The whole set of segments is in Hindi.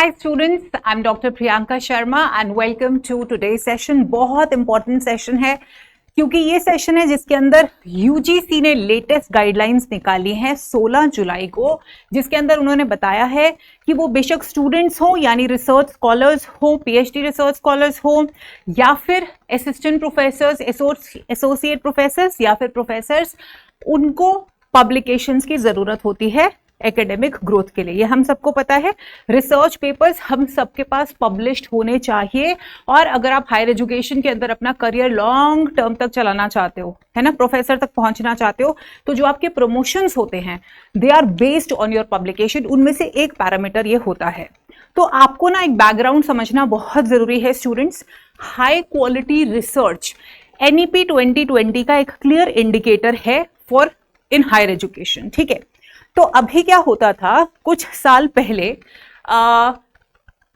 Hi students, I'm Dr. Priyanka Sharma and welcome to today's session। बहुत important session है क्योंकि ये सेशन है जिसके अंदर यूजीसी ने लेटेस्ट गाइडलाइंस निकाली हैं 16 जुलाई को, जिसके अंदर उन्होंने बताया है कि वो बेशक स्टूडेंट्स हो यानी रिसर्च स्कॉलर्स हो, पीएचडी रिसर्च स्कॉलर्स हो या फिर असिस्टेंट प्रोफेसर्स, एसोसिएट प्रोफेसर्स या फिर प्रोफेसर्स, उनको पब्लिकेशंस की जरूरत होती है एकेडमिक ग्रोथ के लिए। ये हम सबको पता है। रिसर्च पेपर्स हम सबके पास पब्लिश्ड होने चाहिए और अगर आप हायर एजुकेशन के अंदर अपना करियर लॉन्ग टर्म तक चलाना चाहते हो, है ना, प्रोफेसर तक पहुंचना चाहते हो, तो जो आपके प्रमोशंस होते हैं they are based on your publication. उनमें से एक पैरामीटर ये होता है। तो आपको ना एक बैकग्राउंड समझना बहुत जरूरी है students. High quality research NEP 2020 का एक क्लियर इंडिकेटर है फॉर इन हायर एजुकेशन। ठीक है, तो अभी क्या होता था, कुछ साल पहले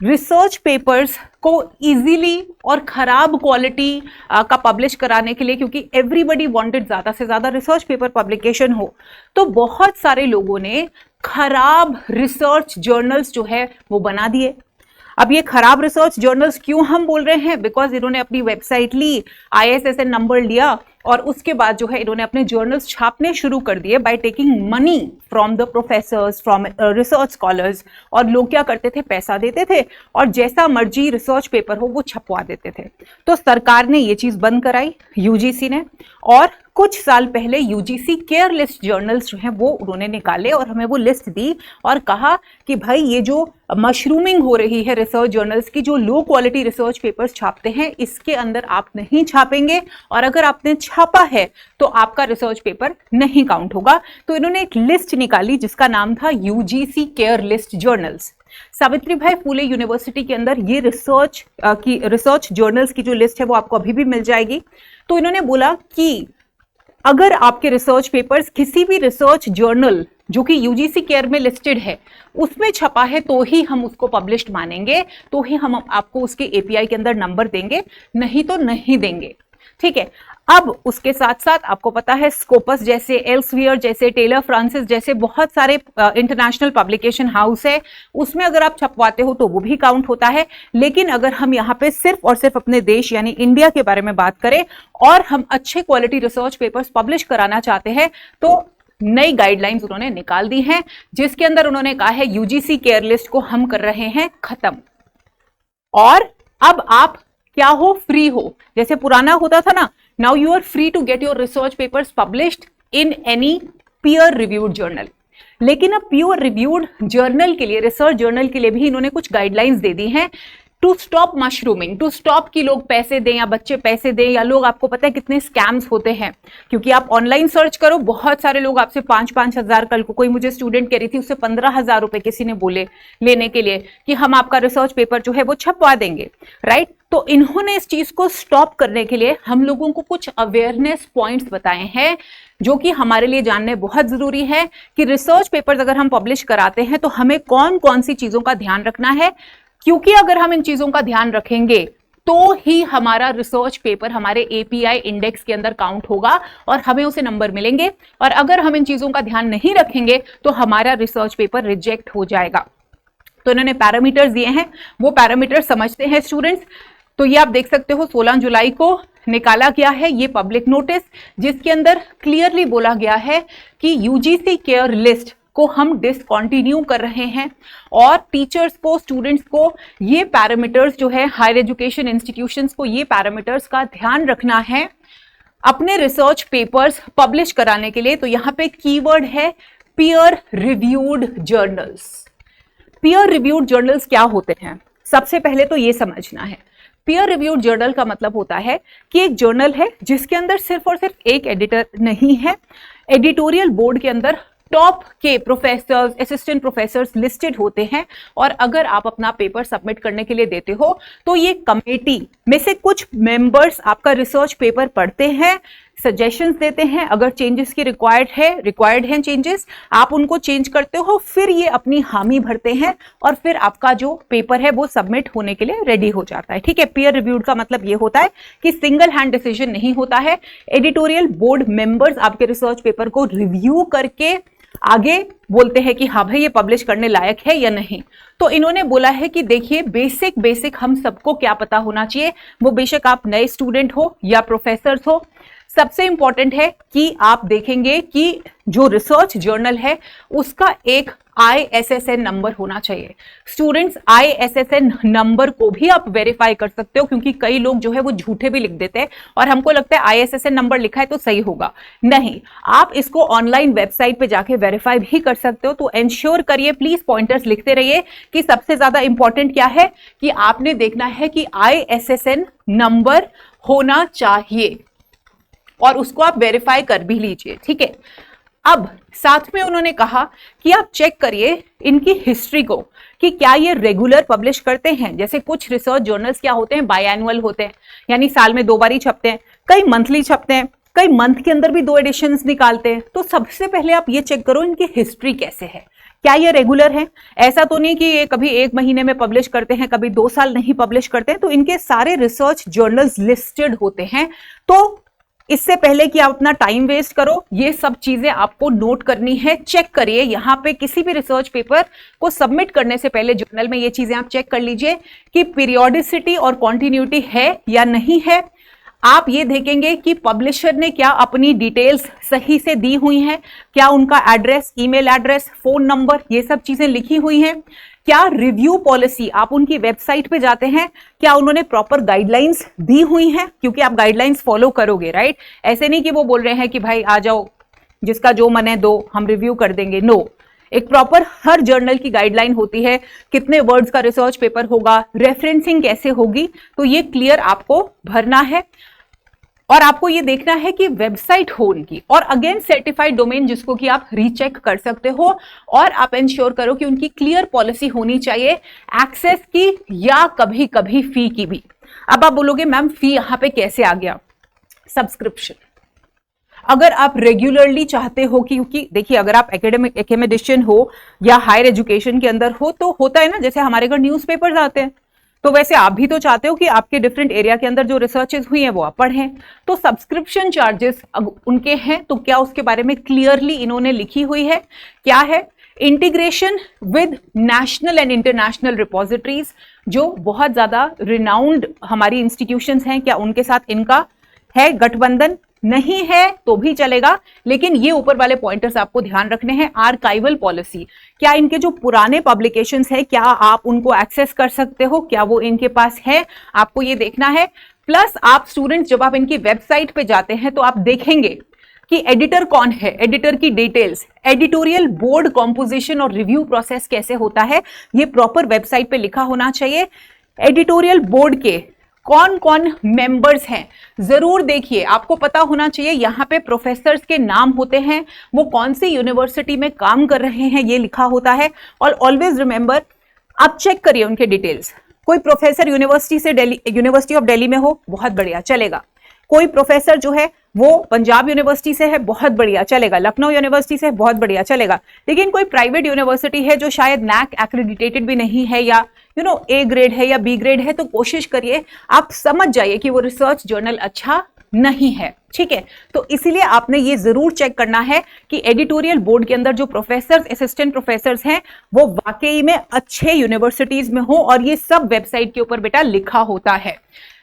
रिसर्च पेपर्स को इजीली और खराब क्वालिटी का पब्लिश कराने के लिए, क्योंकि एवरीबडी वांटेड ज्यादा से ज्यादा रिसर्च पेपर पब्लिकेशन हो, तो बहुत सारे लोगों ने खराब रिसर्च जर्नल्स जो है वो बना दिए। अब ये खराब रिसर्च जर्नल्स क्यों हम बोल रहे हैं, बिकॉज इन्होंने अपनी वेबसाइट ली, ISSN नंबर लिया और उसके बाद जो है इन्होंने अपने जर्नल्स छापने शुरू कर दिए by taking money from the professors, from research scholars. और लोग क्या करते थे, पैसा देते थे और जैसा मर्जी रिसर्च पेपर हो वो छपवा देते थे। तो सरकार ने ये चीज बंद कराई, यूजीसी ने, और कुछ साल पहले यूजीसी केयर लिस्ट जर्नल्स जो हैं वो उन्होंने निकाले और हमें वो लिस्ट दी और कहा कि भाई ये जो मशरूमिंग हो रही है रिसर्च जर्नल्स की, जो लो क्वालिटी रिसर्च पेपर्स छापते हैं, इसके अंदर आप नहीं छापेंगे और अगर आपने छापा है तो आपका रिसर्च पेपर नहीं काउंट होगा। तो इन्होंने एक लिस्ट निकाली जिसका नाम था UGC care list journals. Savitribai Phule University के अंदर ये रिसर्च जर्नल्स की जो लिस्ट है वो आपको अभी भी मिल जाएगी। तो इन्होंने बोला कि अगर आपके रिसर्च पेपर्स किसी भी रिसर्च जर्नल जो कि यूजीसी केयर में लिस्टेड है उसमें छपा है तो ही हम उसको पब्लिश्ड मानेंगे, तो ही हम आपको उसके एपीआई के अंदर नंबर देंगे, नहीं तो नहीं देंगे। ठीक है, अब उसके साथ साथ आपको पता है स्कोपस जैसे, एल्सवियर जैसे, टेलर फ्रांसिस जैसे बहुत सारे इंटरनेशनल पब्लिकेशन हाउस है, उसमें अगर आप छपवाते हो तो वो भी काउंट होता है। लेकिन अगर हम यहाँ पे सिर्फ और सिर्फ अपने देश यानी इंडिया के बारे में बात करें और हम अच्छे क्वालिटी रिसर्च पेपर्स पब्लिश कराना चाहते हैं तो नई गाइडलाइंस उन्होंने निकाल दी हैं, जिसके अंदर उन्होंने कहा है यूजीसी केयर लिस्ट को हम कर रहे हैं खत्म और अब आप क्या हो, फ्री हो। जैसे पुराना होता था ना, now you are free to get your research papers published in any peer reviewed journal. लेकिन अब पीयर रिव्यूड जर्नल के लिए, रिसर्च जर्नल के लिए भी इन्होंने कुछ गाइडलाइंस दे दी हैं to stop mushrooming, to stop कि लोग पैसे दें या बच्चे पैसे दें, या लोग, आपको पता है कितने स्कैम्स होते हैं, क्योंकि आप ऑनलाइन सर्च करो, बहुत सारे लोग आपसे 5-5 हजार, कल को कोई मुझे स्टूडेंट कह रही थी उससे 15,000 रुपए किसी ने बोले लेने के लिए कि हम आपका रिसर्च पेपर जो है वो छपवा देंगे, राइट। तो इन्होंने इस चीज को स्टॉप करने के लिए हम लोगों को कुछ अवेयरनेस पॉइंट्स बताए हैं जो कि हमारे लिए जानने बहुत जरूरी है कि रिसर्च पेपर्स अगर हम पब्लिश कराते हैं तो हमें कौन कौन सी चीजों का ध्यान रखना है, क्योंकि अगर हम इन चीजों का ध्यान रखेंगे तो ही हमारा रिसर्च पेपर हमारे एपीआई इंडेक्स के अंदर काउंट होगा और हमें उसे नंबर मिलेंगे। और अगर हम इन चीजों का ध्यान नहीं रखेंगे तो हमारा रिसर्च पेपर रिजेक्ट हो जाएगा। तो इन्होंने पैरामीटर्स दिए हैं, वो पैरामीटर्स समझते हैं स्टूडेंट्स। तो ये आप देख सकते हो 16 जुलाई को निकाला गया है ये पब्लिक नोटिस, जिसके अंदर क्लियरली बोला गया है कि यूजीसी केयर लिस्ट को हम डिसकंटिन्यू कर रहे हैं और टीचर्स को, स्टूडेंट्स को ये पैरामीटर्स जो है, हायर एजुकेशन इंस्टीट्यूशंस को ये पैरामीटर्स का ध्यान रखना है अपने रिसर्च पेपर्स पब्लिश कराने के लिए। तो यहाँ पे कीवर्ड है peer reviewed journals. Peer reviewed journals क्या होते हैं, सबसे पहले तो ये समझना है। पीयर रिव्यूड जर्नल का मतलब होता है कि एक जर्नल है जिसके अंदर सिर्फ और सिर्फ एक एडिटर नहीं है, एडिटोरियल बोर्ड के अंदर टॉप के प्रोफेसर्स, असिस्टेंट प्रोफेसर्स लिस्टेड होते हैं और अगर आप अपना पेपर सबमिट करने के लिए देते हो तो ये कमेटी में से कुछ मेंबर्स आपका रिसर्च पेपर पढ़ते हैं, सजेशंस देते हैं, अगर चेंजेस की रिक्वायर्ड हैं चेंजेस, आप उनको चेंज करते हो, फिर ये अपनी हामी भरते हैं और फिर आपका जो पेपर है वो सबमिट होने के लिए रेडी हो जाता है। ठीक है, पीयर रिव्यूड का मतलब ये होता है कि सिंगल हैंड डिसीजन नहीं होता है, एडिटोरियल बोर्ड मेंबर्स आपके रिसर्च पेपर को रिव्यू करके आगे बोलते हैं कि हाँ भाई ये पब्लिश करने लायक है या नहीं। तो इन्होंने बोला है कि देखिए बेसिक हम सबको क्या पता होना चाहिए, वो बेशक आप नए स्टूडेंट हो या प्रोफेसर्स हो, सबसे इंपॉर्टेंट है कि आप देखेंगे कि जो रिसर्च जर्नल है उसका एक ISSN नंबर होना चाहिए। स्टूडेंट्स ISSN नंबर को भी आप वेरीफाई कर सकते हो, क्योंकि कई लोग जो है वो झूठे भी लिख देते हैं और हमको लगता है ISSN नंबर लिखा है तो सही होगा। नहीं, आप इसको ऑनलाइन वेबसाइट पे जाके वेरीफाई भी कर सकते हो। तो एंश्योर करिए, प्लीज पॉइंटर्स लिखते रहिए कि सबसे ज्यादा इंपॉर्टेंट क्या है कि आपने देखना है कि ISSN नंबर होना चाहिए और उसको आप वेरीफाई कर भी लीजिए, ठीक है। अब साथ में उन्होंने कहा कि आप चेक करिए इनकी हिस्ट्री को कि क्या ये रेगुलर पब्लिश करते हैं। जैसे कुछ रिसर्च जर्नल्स क्या होते हैं, बायएनुअल होते हैं, यानी साल में 2 बार ही छपते हैं, कई मंथली छपते हैं, कई मंथ के अंदर भी 2 एडिशंस निकालते हैं। तो सबसे पहले आप ये चेक करो इनकी हिस्ट्री कैसे है, क्या ये रेगुलर है। ऐसा तो नहीं कि ये कभी 1 महीने में पब्लिश करते हैं, कभी 2 साल नहीं पब्लिश करते हैं। तो इनके सारे रिसर्च जर्नल्स लिस्टेड होते हैं। तो इससे पहले कि आप अपना टाइम वेस्ट करो, ये सब चीजें आपको नोट करनी है। चेक करिए यहां पे किसी भी रिसर्च पेपर को सबमिट करने से पहले जर्नल में ये चीजें आप चेक कर लीजिए कि पीरियोडिसिटी और कॉन्टिन्यूटी है या नहीं है। आप ये देखेंगे कि पब्लिशर ने क्या अपनी डिटेल्स सही से दी हुई हैं, क्या उनका address, email address, phone number, ये सब चीजें लिखी हुई हैं। क्या रिव्यू पॉलिसी, आप उनकी वेबसाइट पे जाते हैं, क्या उन्होंने प्रॉपर गाइडलाइंस दी हुई हैं, क्योंकि आप गाइडलाइंस फॉलो करोगे, राइट। ऐसे नहीं कि वो बोल रहे हैं कि भाई आ जाओ जिसका जो मन है दो, हम रिव्यू कर देंगे। नो, एक प्रॉपर हर जर्नल की गाइडलाइन होती है, कितने वर्ड्स का रिसर्च पेपर होगा, रेफरेंसिंग कैसे होगी, तो ये क्लियर आपको भरना है। और आपको ये देखना है कि वेबसाइट हो उनकी, और अगेन सर्टिफाइड डोमेन जिसको कि आप रीचेक कर सकते हो। और आप इंश्योर करो कि उनकी क्लियर पॉलिसी होनी चाहिए एक्सेस की या कभी कभी फी की भी। अब आप बोलोगे मैम फी यहां पे कैसे आ गया, सब्सक्रिप्शन। अगर आप रेगुलरली चाहते हो कि, क्योंकि देखिए अगर आप एकेडमिशियन हो या हायर एजुकेशन के अंदर हो तो होता है ना, जैसे हमारे घर न्यूज़पेपर्स आते हैं, तो वैसे आप भी तो चाहते हो कि आपके डिफरेंट एरिया के अंदर जो रिसर्चेस हुई हैं वो आप पढ़ें। तो सब्सक्रिप्शन चार्जेस उनके हैं, तो क्या उसके बारे में क्लियरली इन्होंने लिखी हुई है, क्या है। Integration with national and international repositories, जो बहुत ज्यादा रिनाउंड हमारी इंस्टीट्यूशंस हैं, क्या उनके साथ इनका है गठबंधन, नहीं है तो भी चलेगा, लेकिन ये ऊपर वाले पॉइंटर्स आपको ध्यान रखने हैं। आर्काइवल पॉलिसी, क्या इनके जो पुराने पब्लिकेशंस है क्या आप उनको एक्सेस कर सकते हो, क्या वो इनके पास है, आपको ये देखना है। प्लस आप स्टूडेंट्स जब आप इनकी वेबसाइट पे जाते हैं तो आप देखेंगे कि एडिटर कौन है, एडिटर की डिटेल्स, एडिटोरियल बोर्ड कॉम्पोजिशन और रिव्यू प्रोसेस कैसे होता है, ये प्रॉपर वेबसाइट पे लिखा होना चाहिए। एडिटोरियल बोर्ड के कौन कौन मेंबर्स हैं जरूर देखिए, आपको पता होना चाहिए। यहां पे प्रोफेसर्स के नाम होते हैं, वो कौन सी यूनिवर्सिटी में काम कर रहे हैं ये लिखा होता है। और ऑलवेज रिमेंबर, आप चेक करिए उनके डिटेल्स। कोई प्रोफेसर यूनिवर्सिटी ऑफ दिल्ली में हो, बहुत बढ़िया चलेगा। कोई प्रोफेसर जो है वो पंजाब यूनिवर्सिटी से है, बहुत बढ़िया चलेगा। लखनऊ यूनिवर्सिटी से, बहुत बढ़िया चलेगा। लेकिन कोई प्राइवेट यूनिवर्सिटी है जो शायद NAC एक्रेडिटेटेड भी नहीं है, या A ग्रेड है या B ग्रेड है, तो कोशिश करिए आप समझ जाइए कि वो रिसर्च जर्नल अच्छा नहीं है, ठीक है। तो इसीलिए आपने ये जरूर चेक करना है कि एडिटोरियल बोर्ड के अंदर जो प्रोफेसर्स, असिस्टेंट प्रोफेसर्स हैं वो वाकई में अच्छे यूनिवर्सिटीज में हो, और ये सब वेबसाइट के ऊपर बेटा लिखा होता है।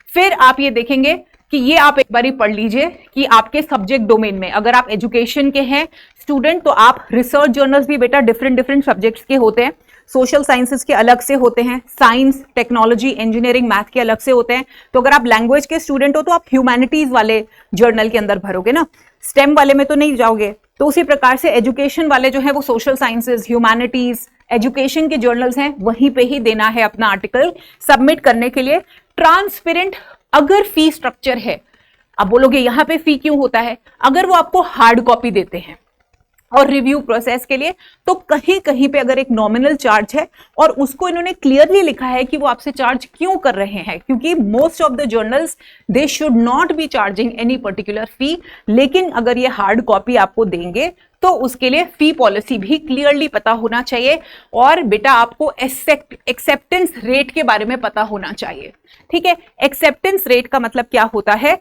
फिर आप ये देखेंगे कि ये आप एक बारी पढ़ लीजिए कि आपके सब्जेक्ट डोमेन में, अगर आप एजुकेशन के हैं स्टूडेंट तो आप रिसर्च जर्नल्स भी बेटा डिफरेंट सब्जेक्ट्स के होते हैं। सोशल साइंसेस के अलग से होते हैं, साइंस, टेक्नोलॉजी, इंजीनियरिंग, मैथ के अलग से होते हैं। तो अगर आप लैंग्वेज के स्टूडेंट हो तो आप ह्यूमैनिटीज वाले जर्नल के अंदर भरोगे ना, स्टेम वाले में तो नहीं जाओगे। तो उसी प्रकार से एजुकेशन वाले जो है वो सोशल साइंसेज, ह्यूमैनिटीज, एजुकेशन के जर्नल्स हैं, वहीं पे ही देना है अपना आर्टिकल सबमिट करने के लिए। ट्रांसपेरेंट अगर फी स्ट्रक्चर है, अब बोलोगे यहां पे फी क्यों होता है, अगर वो आपको हार्ड कॉपी देते हैं और रिव्यू प्रोसेस के लिए, तो कहीं कहीं पे अगर एक नॉमिनल चार्ज है और उसको इन्होंने क्लियरली लिखा है कि वो आपसे चार्ज क्यों कर रहे हैं, क्योंकि most of the journals they should not be charging any particular fee. लेकिन अगर ये हार्ड कॉपी आपको देंगे तो उसके लिए फी पॉलिसी भी क्लियरली पता होना चाहिए, और बेटा आपको एक्सेप्टेंस रेट के बारे में पता होना चाहिए, ठीक है। एक्सेप्टेंस रेट का मतलब क्या होता है,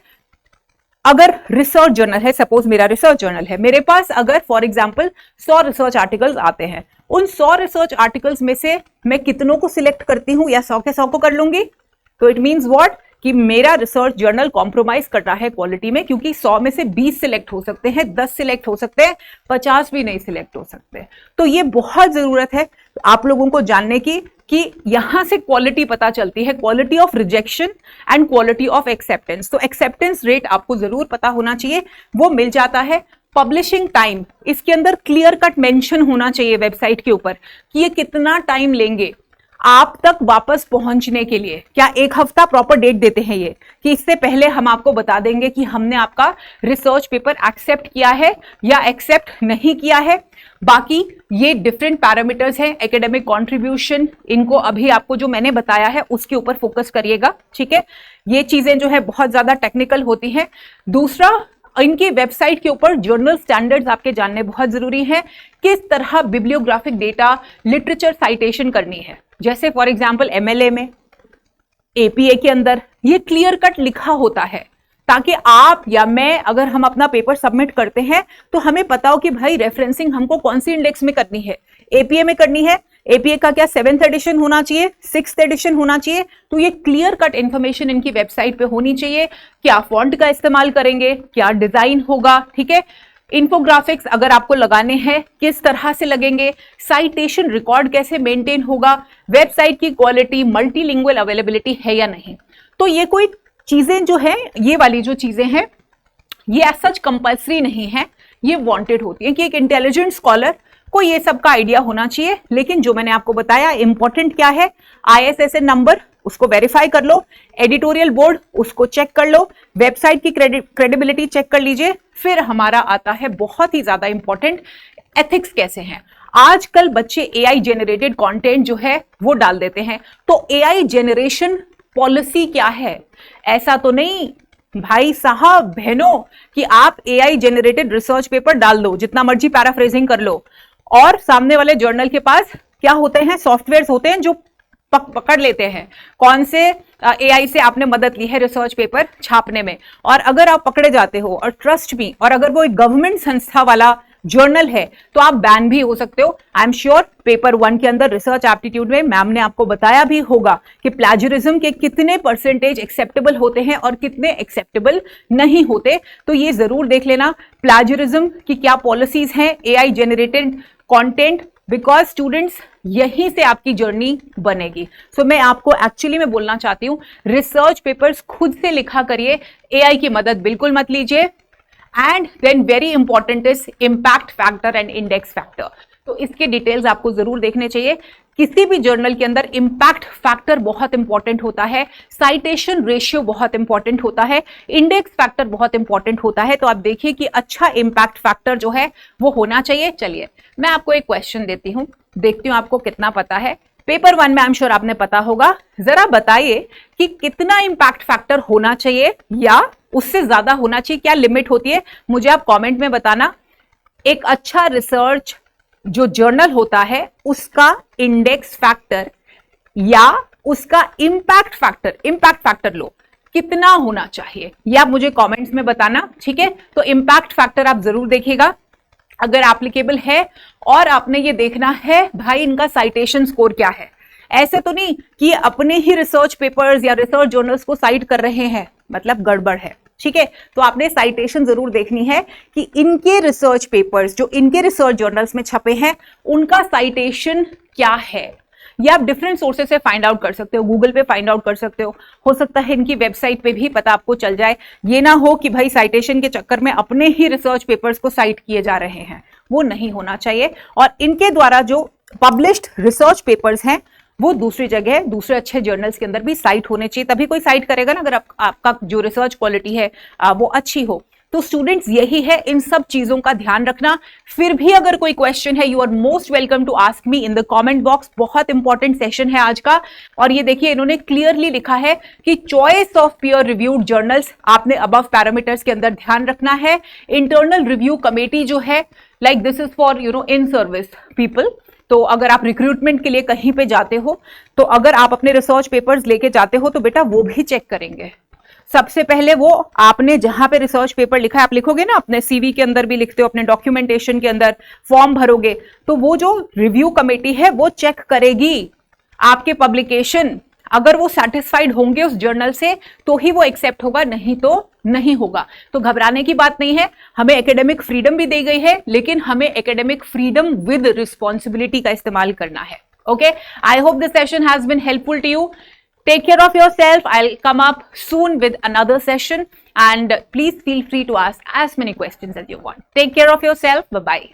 अगर रिसर्च जर्नल है, सपोज मेरा रिसर्च जर्नल है, मेरे पास अगर फॉर एग्जांपल 100 रिसर्च आर्टिकल्स आते हैं, उन 100 रिसर्च आर्टिकल्स में से मैं कितनों को सिलेक्ट करती हूं या 100 के 100 को कर लूंगी, तो इट मींस व्हाट कि मेरा रिसर्च जर्नल कॉम्प्रोमाइज कर रहा है क्वालिटी में, क्योंकि 100 में से 20 सिलेक्ट हो सकते हैं, 10 सिलेक्ट हो सकते हैं, 50 भी नहीं सिलेक्ट हो सकते। तो ये बहुत जरूरत है आप लोगों को जानने की कि यहां से क्वालिटी पता चलती है, quality of rejection and quality of acceptance. तो एक्सेप्टेंस रेट आपको जरूर पता होना चाहिए, वो मिल जाता है। पब्लिशिंग टाइम, इसके अंदर क्लियर कट मेंशन होना चाहिए वेबसाइट के ऊपर कि ये कितना टाइम लेंगे आप तक वापस पहुंचने के लिए। क्या 1 हफ्ता प्रॉपर डेट देते हैं ये कि इससे पहले हम आपको बता देंगे कि हमने आपका रिसर्च पेपर एक्सेप्ट किया है या एक्सेप्ट नहीं किया है। बाकी ये डिफरेंट पैरामीटर्स हैं, एकेडमिक कंट्रीब्यूशन, इनको अभी आपको जो मैंने बताया है उसके ऊपर फोकस करिएगा, ठीक है। ये चीजें जो है बहुत ज्यादा टेक्निकल होती हैं। दूसरा, इनकी वेबसाइट के ऊपर जर्नल स्टैंडर्ड्स आपके जानने बहुत जरूरी है, किस तरह बिब्लियोग्राफिक डेटा, लिटरेचर साइटेशन करनी है। जैसे फॉर एग्जांपल एमएलए में, एपीए के अंदर ये क्लियर कट लिखा होता है, ताकि आप या मैं अगर हम अपना पेपर सबमिट करते हैं तो हमें पता हो कि भाई रेफरेंसिंग हमको कौन सी इंडेक्स में करनी है, एपीए में करनी है। एपीए का क्या 7th एडिशन होना चाहिए, 6th एडिशन होना चाहिए, तो ये क्लियर कट इंफॉर्मेशन इनकी वेबसाइट पे होनी चाहिए। क्या फॉन्ट का इस्तेमाल करेंगे, क्या डिजाइन होगा, ठीक है। इन्फोग्राफिक्स अगर आपको लगाने हैं किस तरह से लगेंगे, साइटेशन रिकॉर्ड कैसे मेंटेन होगा, वेबसाइट की क्वालिटी, मल्टीलिंगुअल अवेलेबिलिटी है या नहीं। तो ये कोई चीजें जो है, ये वाली जो चीजें हैं, ये एज सच कंपल्सरी नहीं है, ये वांटेड होती है कि एक इंटेलिजेंट स्कॉलर को ये सब का आइडिया होना चाहिए। लेकिन जो मैंने आपको बताया इंपॉर्टेंट क्या है, ISSN नंबर उसको वेरीफाई कर लो, एडिटोरियल बोर्ड उसको चेक कर लो, वेबसाइट की क्रेडिबिलिटी चेक कर लीजिए। फिर हमारा आता है बहुत ही ज्यादा इंपॉर्टेंट, एथिक्स कैसे हैं। आजकल बच्चे AI जेनरेटेड कंटेंट जो है वो डाल देते हैं, तो AI जेनरेशन पॉलिसी क्या है। ऐसा तो नहीं भाई साहब बहनों कि आप AI जेनरेटेड रिसर्च पेपर डाल दो, जितना मर्जी पैराफ्रेजिंग कर लो, और सामने वाले जर्नल के पास क्या होते हैं, सॉफ्टवेयर्स होते हैं जो पकड़ लेते हैं कौन से AI से आपने मदद ली है रिसर्च पेपर छापने में। और अगर आप पकड़े जाते हो, और ट्रस्ट मी, और अगर वो एक गवर्नमेंट संस्था वाला जर्नल है तो आप बैन भी हो सकते हो। आई एम श्योर पेपर 1 के अंदर रिसर्च एप्टीट्यूड में मैम ने आपको बताया भी होगा कि प्लेजरिज्म के कितने परसेंटेज एक्सेप्टेबल होते हैं और कितने एक्सेप्टेबल नहीं होते। तो ये जरूर देख लेना प्लेजरिज्म की क्या पॉलिसीज हैं, AI generated content, because students यहीं से आपकी जर्नी बनेगी। सो मैं आपको एक्चुअली में बोलना चाहती हूं, रिसर्च पेपर्स खुद से लिखा करिए, AI की मदद बिल्कुल मत लीजिए। And then very important is impact factor and index factor. तो इसके डिटेल्स आपको जरूर देखने चाहिए। किसी भी जर्नल के अंदर इम्पैक्ट फैक्टर बहुत इंपॉर्टेंट होता है, साइटेशन रेशियो बहुत इंपॉर्टेंट होता है, इंडेक्स फैक्टर बहुत इंपॉर्टेंट होता है। तो आप देखिए कि अच्छा इम्पैक्ट फैक्टर जो है वो होना चाहिए। चलिए मैं आपको एक क्वेश्चन देती हूं, देखती हूं आपको कितना पता है। पेपर 1 में आई एम श्योर आपने पता होगा। जरा बताइए कि कितना इम्पैक्ट फैक्टर होना चाहिए या उससे ज्यादा होना चाहिए, क्या लिमिट होती है, मुझे आप कमेंट में बताना। एक अच्छा रिसर्च जो जर्नल होता है उसका इंडेक्स फैक्टर या उसका इम्पैक्ट फैक्टर लो कितना होना चाहिए, या आप मुझे कमेंट्स में बताना, ठीक है। तो इम्पैक्ट फैक्टर आप जरूर देखिएगा अगर एप्लीकेबल है, और आपने ये देखना है भाई इनका साइटेशन स्कोर क्या है। ऐसे तो नहीं कि अपने ही रिसर्च पेपर्स या रिसर्च जर्नल्स को साइट कर रहे हैं, मतलब गड़बड़ है, ठीक है। तो आपने साइटेशन जरूर देखनी है कि इनके रिसर्च पेपर्स जो इनके रिसर्च जर्नल्स में छपे हैं उनका साइटेशन क्या है। या आप डिफरेंट सोर्सेस से फाइंड आउट कर सकते हो, गूगल पे फाइंड आउट कर सकते हो सकता है इनकी वेबसाइट पे भी पता आपको चल जाए। ये ना हो कि भाई साइटेशन के चक्कर में अपने ही रिसर्च पेपर्स को साइट किए जा रहे हैं, वो नहीं होना चाहिए। और इनके द्वारा जो पब्लिश्ड रिसर्च पेपर्स हैं वो दूसरी जगह, दूसरे अच्छे जर्नल्स के अंदर भी साइट होने चाहिए, तभी कोई साइट करेगा ना, अगर आपका जो रिसर्च क्वालिटी है वो अच्छी हो। तो स्टूडेंट्स यही है, इन सब चीजों का ध्यान रखना। फिर भी अगर कोई क्वेश्चन है, you are most welcome to ask me in the comment box. बहुत इंपॉर्टेंट सेशन है आज का। और ये देखिए इन्होंने क्लियरली लिखा है कि choice of peer reviewed journals आपने अबव पैरामीटर्स के अंदर ध्यान रखना है। इंटरनल रिव्यू कमेटी जो है, like this is for in service people. तो अगर आप रिक्रूटमेंट के लिए कहीं पे जाते हो, तो अगर आप अपने रिसर्च पेपर्स लेके जाते हो तो बेटा वो भी चेक करेंगे। सबसे पहले वो आपने जहां पे रिसर्च पेपर लिखा है, आप लिखोगे ना, अपने सीवी के अंदर भी लिखते हो, अपने डॉक्यूमेंटेशन के अंदर फॉर्म भरोगे, तो वो जो रिव्यू कमेटी है वो चेक करेगी आपके पब्लिकेशन। अगर वो सेटिस्फाइड होंगे उस जर्नल से तो ही वो एक्सेप्ट होगा, नहीं तो नहीं होगा। तो घबराने की बात नहीं है, हमें एकेडमिक फ्रीडम भी दी गई है, लेकिन हमें एकेडमिक फ्रीडम विद रिस्पॉन्सिबिलिटी का इस्तेमाल करना है। Okay, I hope this session has been helpful to you. Take care of yourself. I'll come up soon with another session, and please feel free to ask as many questions as you want. Take care of yourself. Bye bye.